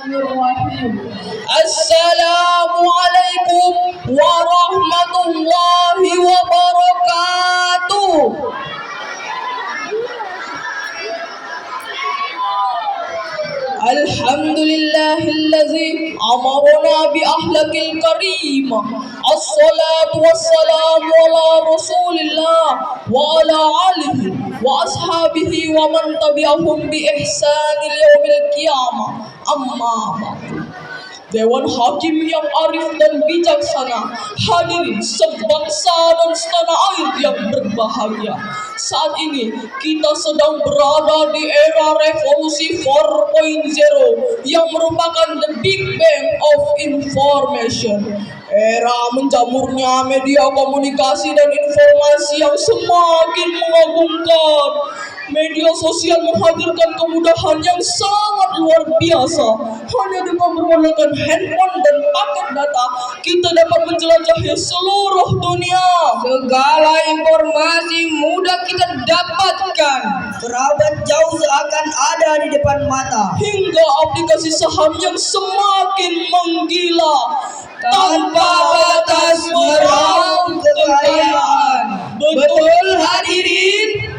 Assalamualaikum warahmatullahi wabarakatuh. Alhamdulillahillazi amarna bi ahlakil karim. Assalatu wassalamu ala rasulillah wa ala alihi wa ashabihi wa man tabi'ahum bi ihsanil yaumil qiyamah. Amma ba'du. Dewan Hakim yang arif dan bijaksana, hadirin sebangsa dan setanah air yang berbahagia. Saat ini kita sedang berada di era revolusi 4.0 yang merupakan the big bang of information. Era menjamurnya media komunikasi dan informasi yang semakin mengagumkan. Media sosial menghadirkan kemudahan yang sangat luar biasa. Hanya dengan menggunakan handphone dan paket data, kita dapat menjelajahi seluruh dunia. Segala informasi mudah kita dapatkan. Kerabat jauh seakan ada di depan mata. Hingga aplikasi saham yang semakin menggila. Tanpa batas meraup kekayaan. Betul hadirin?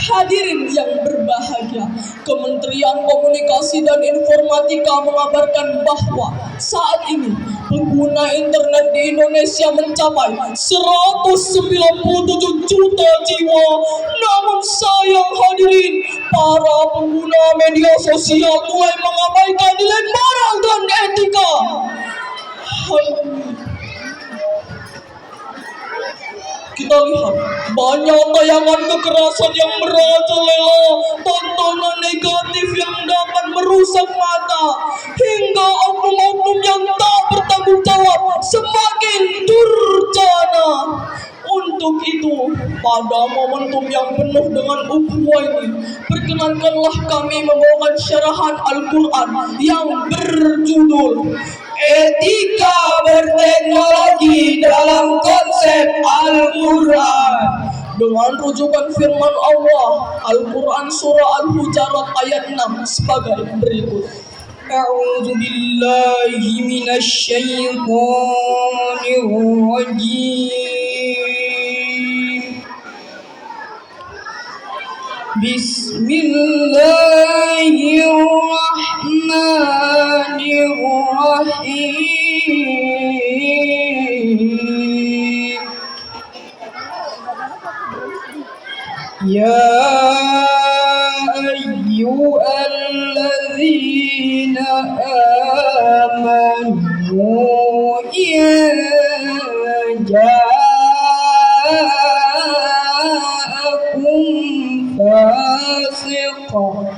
Hadirin yang berbahagia, Kementerian Komunikasi dan Informatika mengabarkan bahwa saat ini pengguna internet di Indonesia mencapai 197 juta jiwa. Namun sayang hadirin, para pengguna media sosial mulai mengabaikan nilai moral dan etika. Kita lihat banyak tayangan kekerasan yang merajalela, tontonan negatif yang dapat merusak mata, hingga oknum-oknum yang tak bertanggung jawab semakin durjana. Untuk itu, pada momentum yang penuh dengan ukhuwah ini, perkenankanlah kami membawakan syarahan Al-Quran yang berjudul Etika Berteknologi dalam Konsep Al-Quran, dengan rujukan firman Allah Al-Quran surah Al-Hujarat ayat 6 sebagai berikut. A'udzu billahi minasy syaithanir rajim. Bismillahirrahmanirrahim. Ya ayyuhalladzina amanu ja'akum fasiqun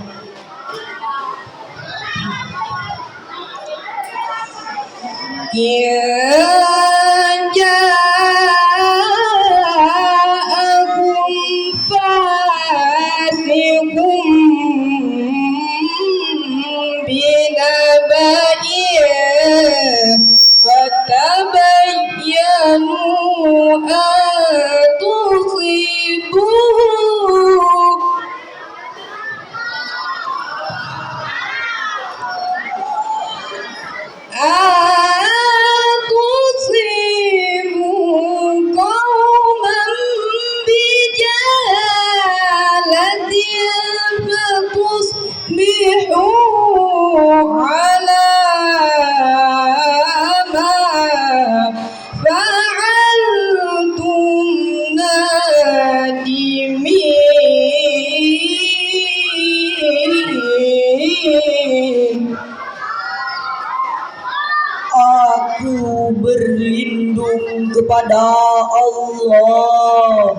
Aku berlindung kepada Allah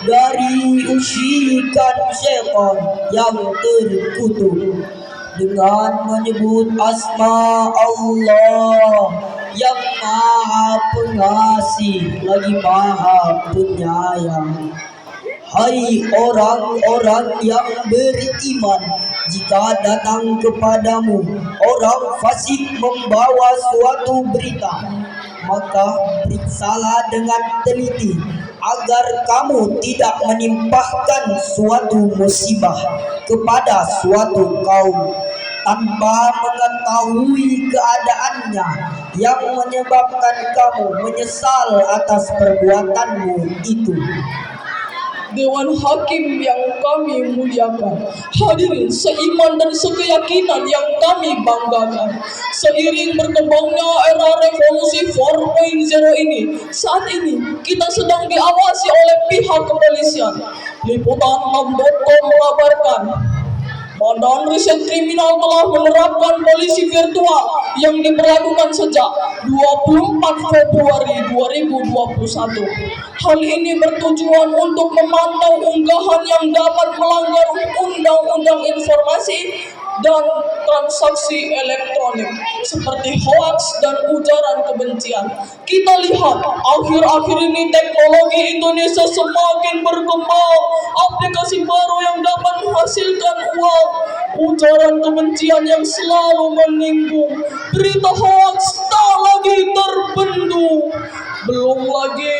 dari usikan syaitan yang terkutuk dengan menyebut asma Allah yang Maha Pengasih lagi Maha Penyayang. Hai orang-orang yang beriman, jika datang kepadamu orang fasik membawa suatu berita, maka periksalah dengan teliti agar kamu tidak menimpahkan suatu musibah kepada suatu kaum tanpa mengetahui keadaannya yang menyebabkan kamu menyesal atas perbuatanmu itu. Dewan Hakim yang kami muliakan, hadirin seiman dan sekeyakinan yang kami banggakan. Seiring berkembangnya era revolusi 4.0 ini, saat ini kita sedang diawasi oleh pihak kepolisian. Liputan 6.com mengabarkan, Badan Riset Kriminal telah menerapkan polisi virtual yang diberlakukan sejak 24 Februari 2021. Hal ini bertujuan untuk memantau unggahan yang dapat melanggar Undang-Undang Informasi dan Transaksi Elektronik seperti hoax dan ujaran kebencian. Kita lihat akhir-akhir ini teknologi Indonesia semakin berkembang. Aplikasi baru yang dapat menghasilkan uang, ujaran kebencian yang selalu menyinggung, berita hoax tak lagi terbendung. Belum lagi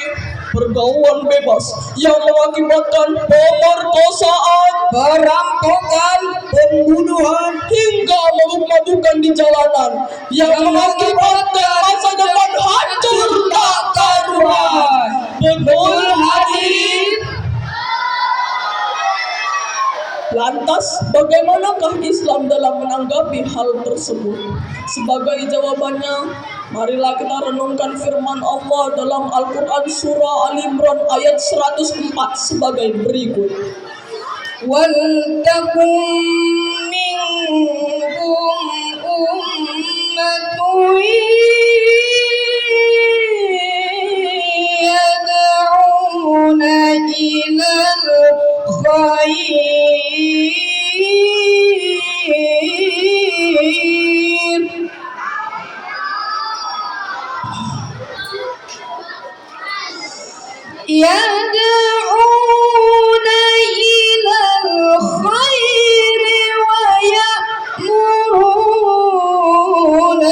pergaulan bebas yang mengakibatkan pemerkosaan, Perampokan, pembunuhan, hingga mabuk-mabukan di jalanan yang mengakibatkan masa depan hancur tak karuan. Betul hadirin? Lantas, bagaimanakah Islam dalam menanggapi hal tersebut? Sebagai jawabannya, marilah kita renungkan firman Allah dalam Al-Quran Surah Al-Imran ayat 104 sebagai berikut. وَلْتَكُنْ مِنْكُمْ أُمَّةٌ يَدْعُونَ إِلَى الْخَيْرِ وَيَأْمُرُونَ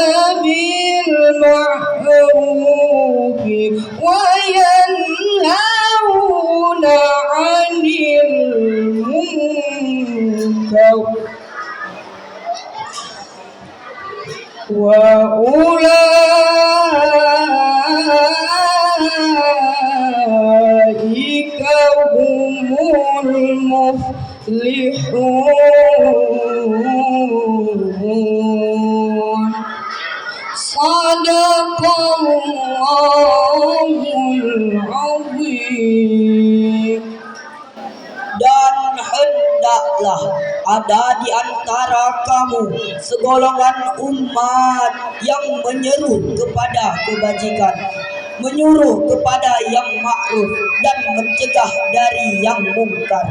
بِالْمَعْرُوفِ وَيَنْهَوْنَ عَنِ الْمُنكَرِ وَأُولَئِكَ هُمُ الْمُفْلِحُونَ. Sadaqallahul Azim. Dan hendaklah ada di antara kamu segolongan umat yang menyeru kepada kebajikan, menyuruh kepada yang ma'ruf dan mencegah dari yang mungkar.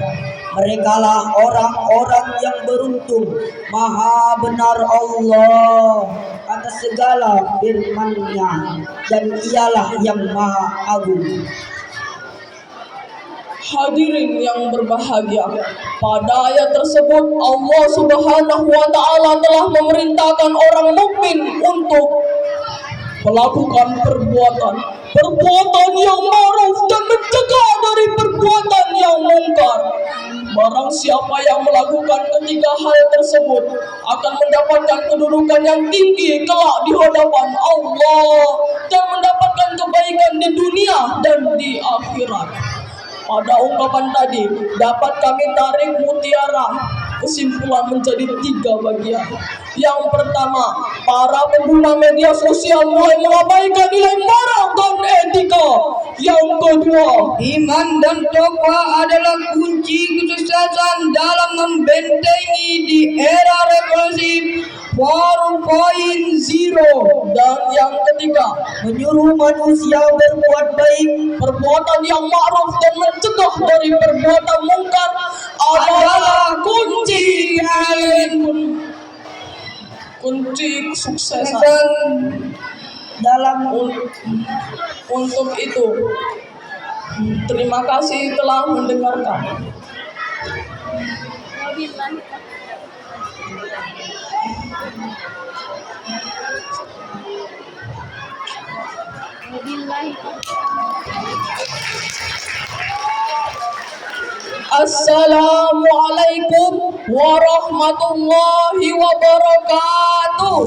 Merekalah orang-orang yang beruntung. Maha benar Allah atas segala firman-Nya, dan Ialah yang Maha Agung. Hadirin yang berbahagia, pada ayat tersebut Allah Subhanahu wa Ta'ala telah memerintahkan orang mukmin untuk melakukan perbuatan yang ma'ruf dan mencegah dari perbuatan yang mungkar. Barang siapa yang melakukan ketiga hal tersebut akan mendapatkan kedudukan yang tinggi kelak di hadapan Allah dan mendapatkan kebaikan di dunia dan di akhirat. Pada ungkapan tadi dapat kami tarik mutiara kesimpulan menjadi 3 bagian. Yang pertama, para pengguna media sosial mulai mengabaikan nilai moral dan etika. Yang kedua, iman dan takwa adalah kunci kesuksesan dalam membentengi di era revolusi 4.0. Dan yang ketiga, menyuruh manusia berbuat baik, perbuatan yang ma'ruf dan mencegah dari perbuatan mungkar adalah kunci kesuksesan. Dalam untuk itu, terima kasih telah mendengarkan. Wabillahi Assalamualaikum warahmatullahi wabarakatuh.